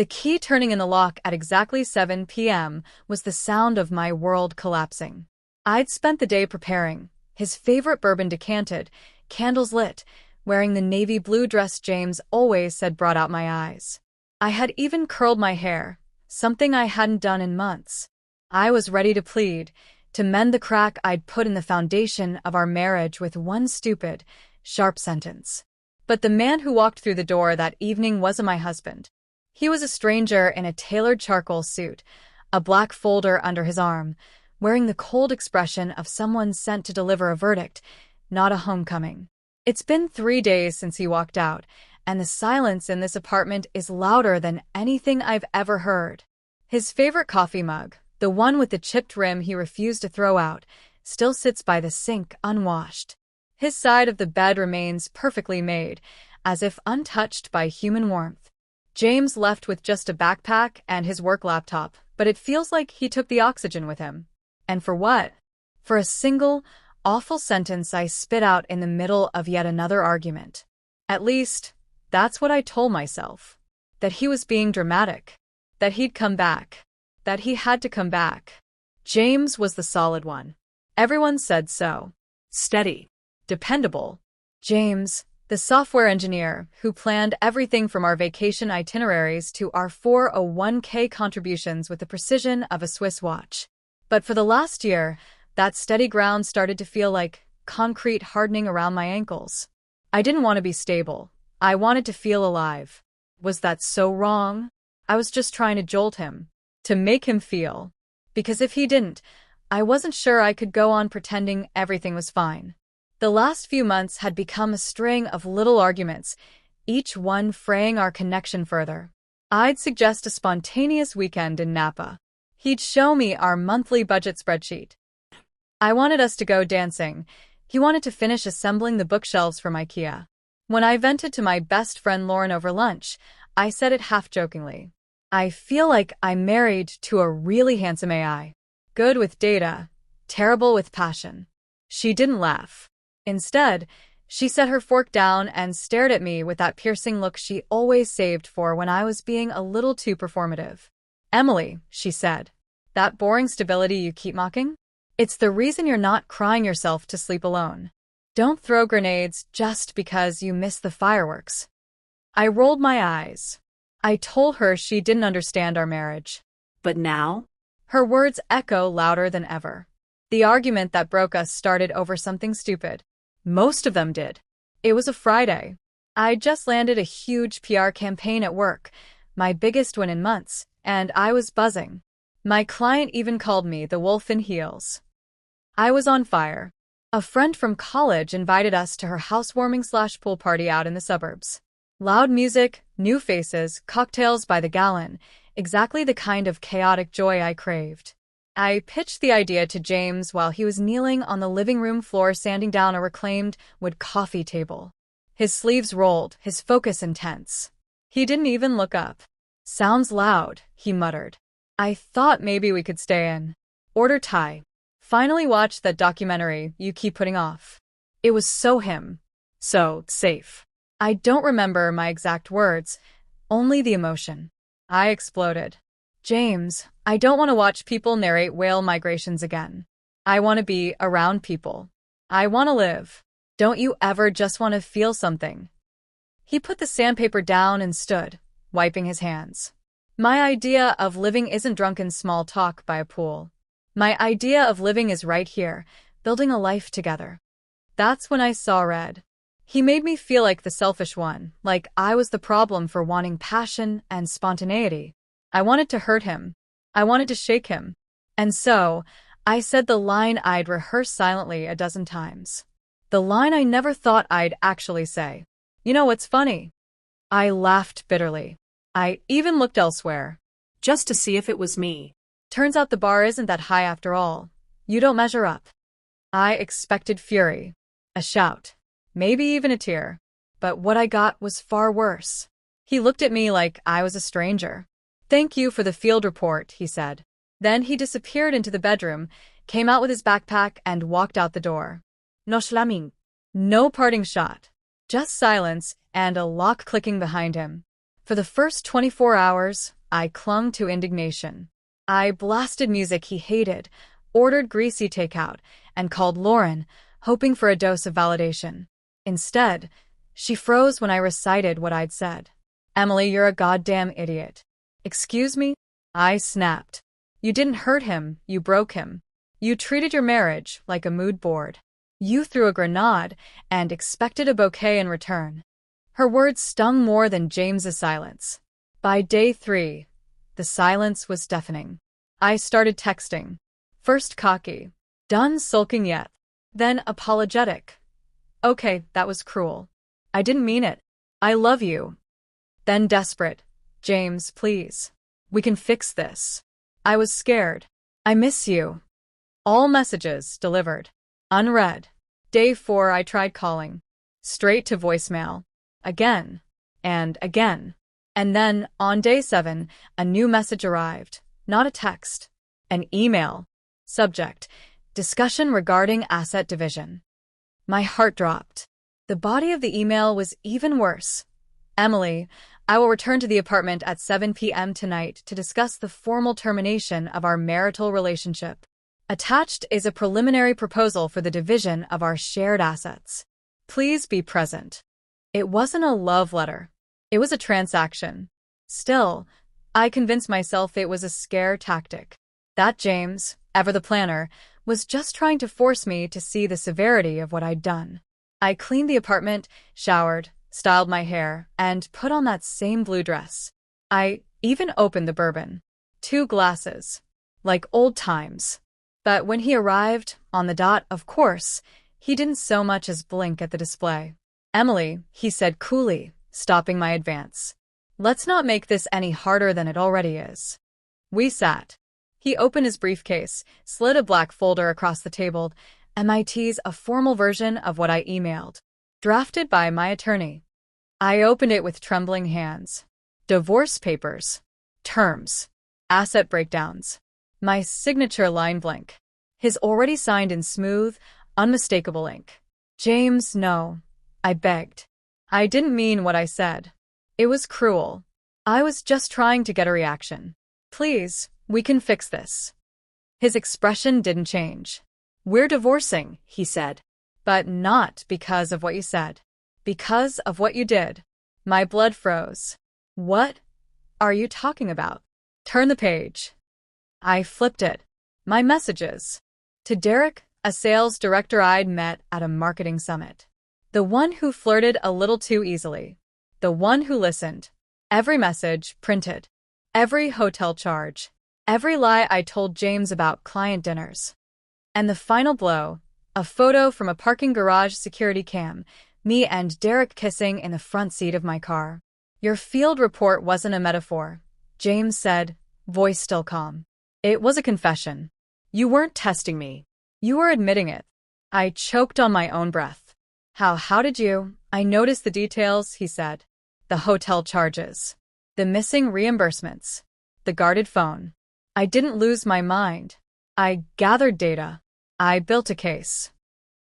The key turning in the lock at exactly 7 p.m. was the sound of my world collapsing. I'd spent the day preparing, his favorite bourbon decanted, candles lit, wearing the navy blue dress James always said brought out my eyes. I had even curled my hair, something I hadn't done in months. I was ready to plead, to mend the crack I'd put in the foundation of our marriage with one stupid, sharp sentence. But the man who walked through the door that evening wasn't my husband. He was a stranger in a tailored charcoal suit, a black folder under his arm, wearing the cold expression of someone sent to deliver a verdict, not a homecoming. It's been 3 days since he walked out, and the silence in this apartment is louder than anything I've ever heard. His favorite coffee mug, the one with the chipped rim he refused to throw out, still sits by the sink unwashed. His side of the bed remains perfectly made, as if untouched by human warmth. James left with just a backpack and his work laptop, but it feels like he took the oxygen with him. And for what? For a single, awful sentence I spit out in the middle of yet another argument. At least, that's what I told myself. That he was being dramatic. That he'd come back. That he had to come back. James was the solid one. Everyone said so. Steady. Dependable. James, the software engineer who planned everything from our vacation itineraries to our 401k contributions with the precision of a Swiss watch. But for the last year, that steady ground started to feel like concrete hardening around my ankles. I didn't want to be stable. I wanted to feel alive. Was that so wrong? I was just trying to jolt him, to make him feel. Because if he didn't, I wasn't sure I could go on pretending everything was fine. The last few months had become a string of little arguments, each one fraying our connection further. I'd suggest a spontaneous weekend in Napa. He'd show me our monthly budget spreadsheet. I wanted us to go dancing. He wanted to finish assembling the bookshelves from IKEA. When I vented to my best friend Lauren over lunch, I said it half-jokingly. I feel like I'm married to a really handsome AI. Good with data, terrible with passion. She didn't laugh. Instead, she set her fork down and stared at me with that piercing look she always saved for when I was being a little too performative. Emily, she said, that boring stability you keep mocking? It's the reason you're not crying yourself to sleep alone. Don't throw grenades just because you miss the fireworks. I rolled my eyes. I told her she didn't understand our marriage. But now? Her words echo louder than ever. The argument that broke us started over something stupid. Most of them did. It was a Friday. I'd just landed a huge PR campaign at work, my biggest one in months, and I was buzzing. My client even called me the wolf in heels. I was on fire. A friend from college invited us to her housewarming/pool party out in the suburbs. Loud music, new faces, cocktails by the gallon, exactly the kind of chaotic joy I craved. I pitched the idea to James while he was kneeling on the living room floor sanding down a reclaimed wood coffee table. His sleeves rolled, his focus intense. He didn't even look up. Sounds loud, he muttered. I thought maybe we could stay in. Order Thai. Finally watch that documentary you keep putting off. It was so him. So safe. I don't remember my exact words, only the emotion. I exploded. James, I don't want to watch people narrate whale migrations again. I want to be around people. I want to live. Don't you ever just want to feel something? He put the sandpaper down and stood, wiping his hands. My idea of living isn't drunken small talk by a pool. My idea of living is right here, building a life together. That's when I saw red. He made me feel like the selfish one, like I was the problem for wanting passion and spontaneity. I wanted to hurt him. I wanted to shake him. And so, I said the line I'd rehearsed silently a dozen times. The line I never thought I'd actually say. You know what's funny? I laughed bitterly. I even looked elsewhere. Just to see if it was me. Turns out the bar isn't that high after all. You don't measure up. I expected fury. A shout. Maybe even a tear. But what I got was far worse. He looked at me like I was a stranger. Thank you for the field report, he said. Then he disappeared into the bedroom, came out with his backpack, and walked out the door. No slamming. No parting shot. Just silence and a lock clicking behind him. For the first 24 hours, I clung to indignation. I blasted music he hated, ordered greasy takeout, and called Lauren, hoping for a dose of validation. Instead, she froze when I recited what I'd said. "Emily, you're a goddamn idiot." "Excuse me?" I snapped. "You didn't hurt him, you broke him. You treated your marriage like a mood board. You threw a grenade and expected a bouquet in return." Her words stung more than James's silence. By day 3, the silence was deafening. I started texting. First cocky. "Done sulking yet?" Then apologetic. "Okay, that was cruel. I didn't mean it. I love you." Then desperate. "James, please. We can fix this. I was scared. I miss you." All messages delivered. Unread. Day 4, I tried calling. Straight to voicemail. Again. And again. And then, on day 7, a new message arrived. Not a text. An email. Subject: discussion regarding asset division. My heart dropped. The body of the email was even worse. "Emily, I will return to the apartment at 7 p.m. tonight to discuss the formal termination of our marital relationship. Attached is a preliminary proposal for the division of our shared assets. Please be present." It wasn't a love letter. It was a transaction. Still, I convinced myself it was a scare tactic. That James, ever the planner, was just trying to force me to see the severity of what I'd done. I cleaned the apartment, showered, styled my hair, and put on that same blue dress. I even opened the bourbon. 2 glasses. Like old times. But when he arrived, on the dot, of course, he didn't so much as blink at the display. "Emily," he said coolly, stopping my advance. "Let's not make this any harder than it already is." We sat. He opened his briefcase, slid a black folder across the table. MIT's a formal version of what I emailed. Drafted by my attorney. I opened it with trembling hands. Divorce papers. Terms. Asset breakdowns. My signature line blank. His already signed in smooth, unmistakable ink. "James, no," I begged. "I didn't mean what I said. It was cruel. I was just trying to get a reaction. Please, we can fix this." His expression didn't change. "We're divorcing," he said. "But not because of what you said. Because of what you did." My blood froze. "What are you talking about?" "Turn the page." I flipped it. My messages. To Derek, a sales director I'd met at a marketing summit. The one who flirted a little too easily. The one who listened. Every message printed. Every hotel charge. Every lie I told James about client dinners. And the final blow, a photo from a parking garage security cam, me and Derek kissing in the front seat of my car. "Your field report wasn't a metaphor," James said, voice still calm. "It was a confession. You weren't testing me. You were admitting it." I choked on my own breath. How did you?" "I noticed the details," he said. "The hotel charges. The missing reimbursements. The guarded phone. I didn't lose my mind. I gathered data. I built a case."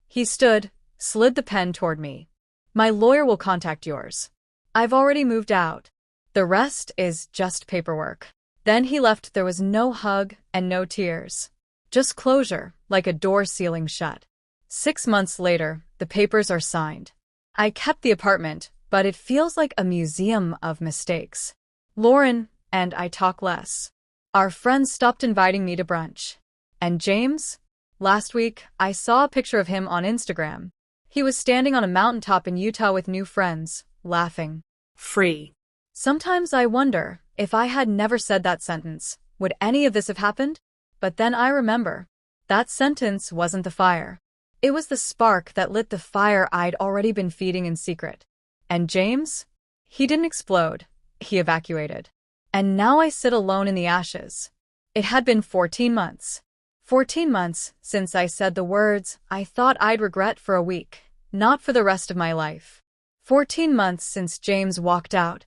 He stood, slid the pen toward me. "My lawyer will contact yours. I've already moved out. The rest is just paperwork." Then he left. There was no hug and no tears. Just closure, like a door sealing shut. 6 months later, the papers are signed. I kept the apartment, but it feels like a museum of mistakes. Lauren and I talk less. Our friends stopped inviting me to brunch. And James? Last week, I saw a picture of him on Instagram. He was standing on a mountaintop in Utah with new friends, laughing. Free. Sometimes I wonder, if I had never said that sentence, would any of this have happened? But then I remember. That sentence wasn't the fire. It was the spark that lit the fire I'd already been feeding in secret. And James? He didn't explode. He evacuated. And now I sit alone in the ashes. It had been 14 months. 14 months since I said the words I thought I'd regret for a week, not for the rest of my life. 14 months since James walked out,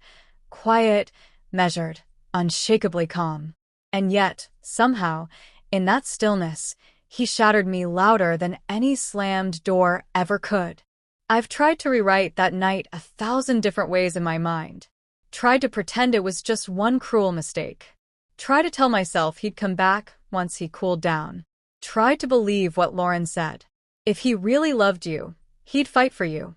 quiet, measured, unshakably calm. And yet, somehow, in that stillness, he shattered me louder than any slammed door ever could. I've tried to rewrite that night 1,000 different ways in my mind. Tried to pretend it was just one cruel mistake. Tried to tell myself he'd come back once he cooled down. Tried to believe what Lauren said. If he really loved you, he'd fight for you.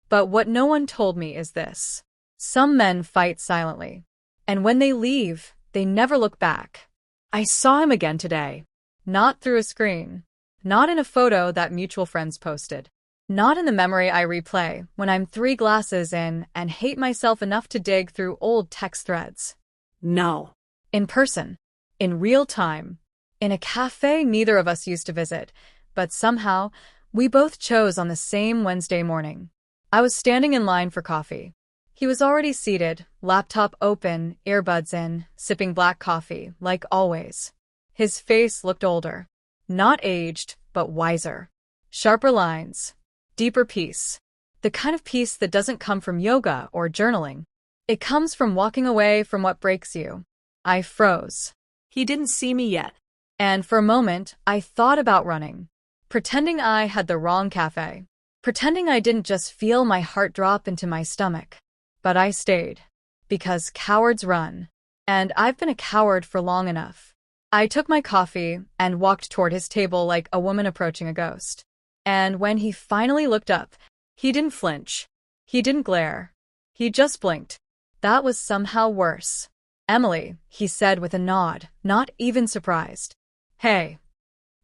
But what no one told me is this. Some men fight silently. And when they leave, they never look back. I saw him again today. Not through a screen. Not in a photo that mutual friends posted. Not in the memory I replay when I'm 3 glasses in and hate myself enough to dig through old text threads. No. In person. In real time. In a cafe neither of us used to visit, but somehow, we both chose on the same Wednesday morning. I was standing in line for coffee. He was already seated, laptop open, earbuds in, sipping black coffee, like always. His face looked older. Not aged, but wiser. Sharper lines. Deeper peace. The kind of peace that doesn't come from yoga or journaling. It comes from walking away from what breaks you. I froze. He didn't see me yet. And for a moment, I thought about running. Pretending I had the wrong cafe. Pretending I didn't just feel my heart drop into my stomach. But I stayed. Because cowards run. And I've been a coward for long enough. I took my coffee and walked toward his table like a woman approaching a ghost. And when he finally looked up, he didn't flinch. He didn't glare. He just blinked. That was somehow worse. Emily, he said with a nod, not even surprised. Hey.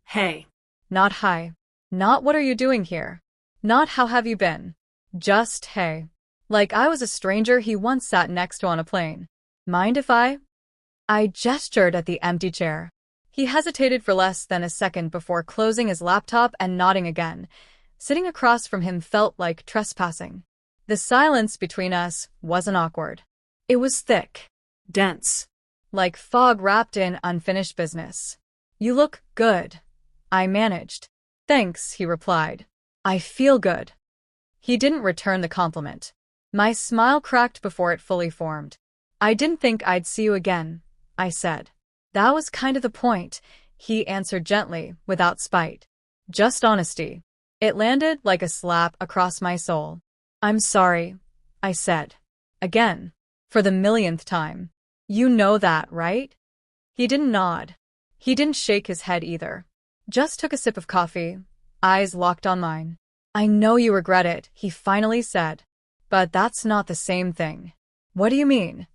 Hey. Not hi. Not what are you doing here? Not how have you been? Just hey. Like I was a stranger he once sat next to on a plane. Mind if I gestured at the empty chair. He hesitated for less than a second before closing his laptop and nodding again. Sitting across from him felt like trespassing. The silence between us wasn't awkward. It was thick. Dense. Like fog wrapped in unfinished business. You look good. I managed. Thanks, he replied. I feel good. He didn't return the compliment. My smile cracked before it fully formed. I didn't think I'd see you again, I said. That was kind of the point, he answered gently, without spite. Just honesty. It landed like a slap across my soul. I'm sorry, I said. Again. For the millionth time. You know that, right? He didn't nod. He didn't shake his head either. Just took a sip of coffee, eyes locked on mine. I know you regret it, he finally said. But that's not the same thing. What do you mean?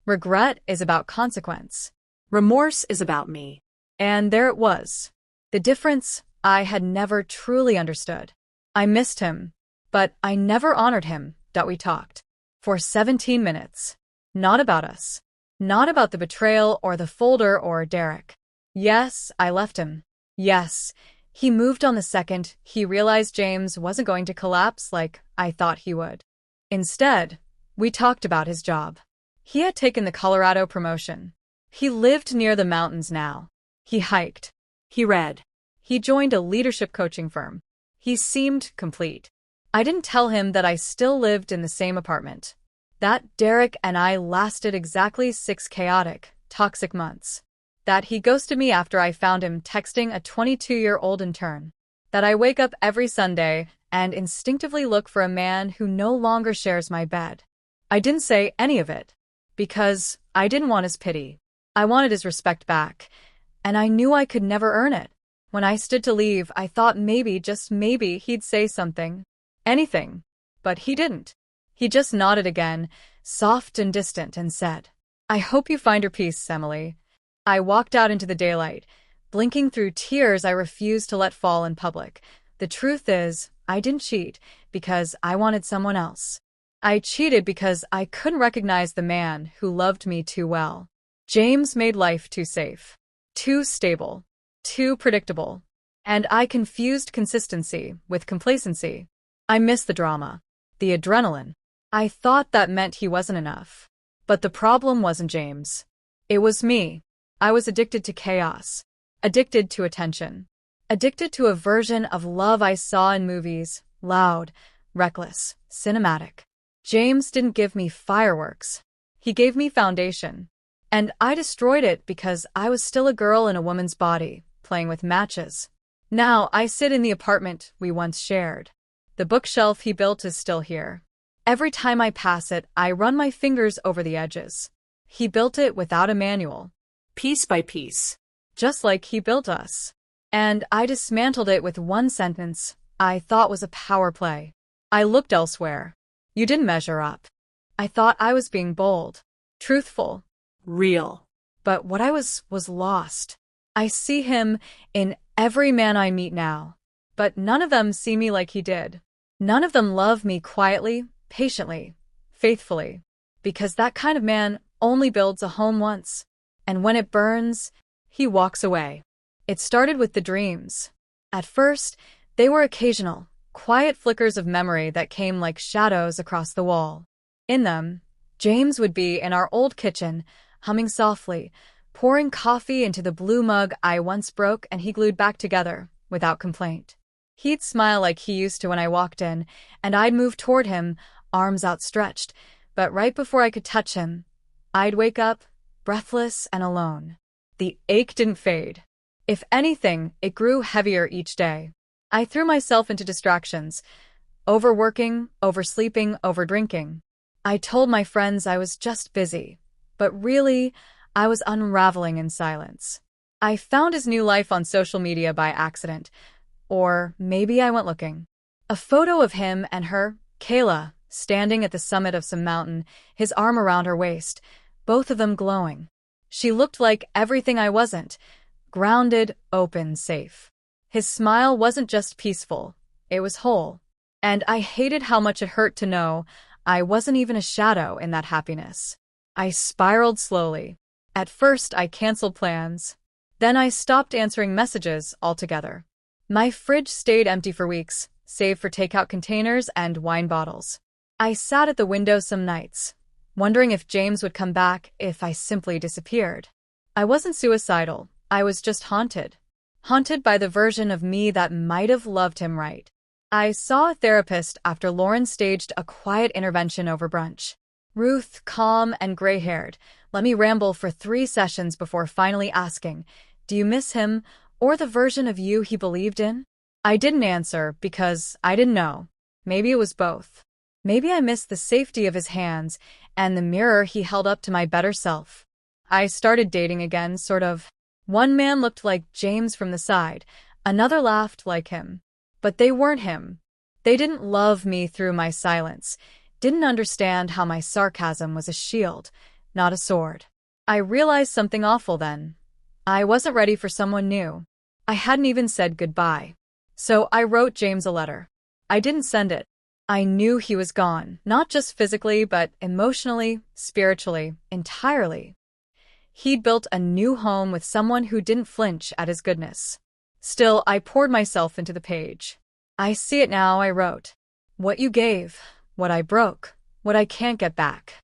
Regret is about consequence. Remorse is about me. And there it was. The difference I had never truly understood. I missed him, but I never honored him that we talked. For 17 minutes. Not about us. Not about the betrayal or the folder or Derek. Yes, I left him. Yes, he moved on the second he realized James wasn't going to collapse like I thought he would. Instead, we talked about his job. He had taken the Colorado promotion. He lived near the mountains now. He hiked. He read. He joined a leadership coaching firm. He seemed complete. I didn't tell him that I still lived in the same apartment. That Derek and I lasted exactly 6 chaotic, toxic months. That he ghosted me after I found him texting a 22-year-old intern. That I wake up every Sunday and instinctively look for a man who no longer shares my bed. I didn't say any of it. Because I didn't want his pity. I wanted his respect back. And I knew I could never earn it. When I stood to leave, I thought maybe, just maybe, he'd say something. Anything. But he didn't. He just nodded again, soft and distant, and said, I hope you find your peace, Emily. I walked out into the daylight, blinking through tears I refused to let fall in public. The truth is, I didn't cheat because I wanted someone else. I cheated because I couldn't recognize the man who loved me too well. James made life too safe, too stable, too predictable. And I confused consistency with complacency. I missed the drama, the adrenaline. I thought that meant he wasn't enough. But the problem wasn't James. It was me. I was addicted to chaos, addicted to attention, addicted to a version of love I saw in movies, loud, reckless, cinematic. James didn't give me fireworks. He gave me foundation. And I destroyed it because I was still a girl in a woman's body, playing with matches. Now I sit in the apartment we once shared. The bookshelf he built is still here. Every time I pass it, I run my fingers over the edges. He built it without a manual. Piece by piece. Just like he built us. And I dismantled it with one sentence I thought was a power play. I looked elsewhere. You didn't measure up. I thought I was being bold, truthful. Real. But what I was lost. I see him in every man I meet now. But none of them see me like he did. None of them love me quietly, patiently, faithfully. Because that kind of man only builds a home once. And when it burns, he walks away. It started with the dreams. At first, they were occasional, quiet flickers of memory that came like shadows across the wall. In them, James would be in our old kitchen, humming softly, pouring coffee into the blue mug I once broke and he glued back together, without complaint. He'd smile like he used to when I walked in, and I'd move toward him, arms outstretched, but right before I could touch him, I'd wake up, breathless and alone. The ache didn't fade. If anything, it grew heavier each day. I threw myself into distractions, overworking, oversleeping, overdrinking. I told my friends I was just busy, but really, I was unraveling in silence. I found his new life on social media by accident, or maybe I went looking. A photo of him and her, Kayla, standing at the summit of some mountain, his arm around her waist, both of them glowing. She looked like everything I wasn't, grounded, open, safe. His smile wasn't just peaceful, it was whole. And I hated how much it hurt to know I wasn't even a shadow in that happiness. I spiraled slowly. At first, I canceled plans. Then I stopped answering messages altogether. My fridge stayed empty for weeks, save for takeout containers and wine bottles. I sat at the window some nights, wondering if James would come back if I simply disappeared. I wasn't suicidal, I was just haunted. Haunted by the version of me that might have loved him right. I saw a therapist after Lauren staged a quiet intervention over brunch. Ruth, calm and gray-haired, let me ramble for 3 sessions before finally asking, do you miss him or the version of you he believed in? I didn't answer because I didn't know. Maybe it was both. Maybe I missed the safety of his hands and the mirror he held up to my better self. I started dating again, sort of. One man looked like James from the side, another laughed like him. But they weren't him. They didn't love me through my silence, didn't understand how my sarcasm was a shield, not a sword. I realized something awful then. I wasn't ready for someone new. I hadn't even said goodbye. So I wrote James a letter. I didn't send it. I knew he was gone, not just physically, but emotionally, spiritually, entirely. He'd built a new home with someone who didn't flinch at his goodness. Still, I poured myself into the page. I see it now, I wrote. What you gave, what I broke, what I can't get back.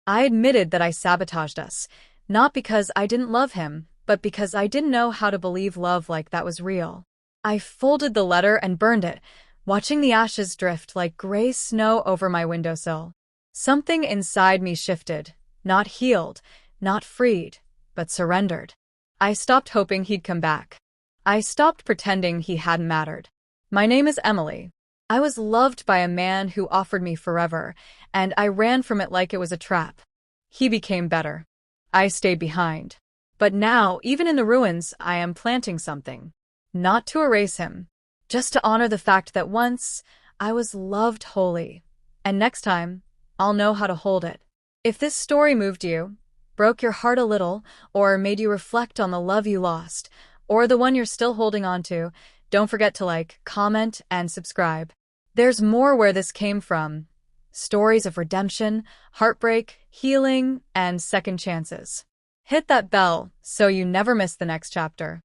I admitted that I sabotaged us, not because I didn't love him, but because I didn't know how to believe love like that was real. I folded the letter and burned it, watching the ashes drift like gray snow over my windowsill. Something inside me shifted, not healed, not freed, but surrendered. I stopped hoping he'd come back. I stopped pretending he hadn't mattered. My name is Emily. I was loved by a man who offered me forever, and I ran from it like it was a trap. He became better. I stayed behind. But now, even in the ruins, I am planting something. Not to erase him, just to honor the fact that once I was loved wholly, and next time, I'll know how to hold it. If this story moved you, broke your heart a little, or made you reflect on the love you lost, or the one you're still holding on to, don't forget to like, comment, and subscribe. There's more where this came from. Stories of redemption, heartbreak, healing, and second chances. Hit that bell so you never miss the next chapter.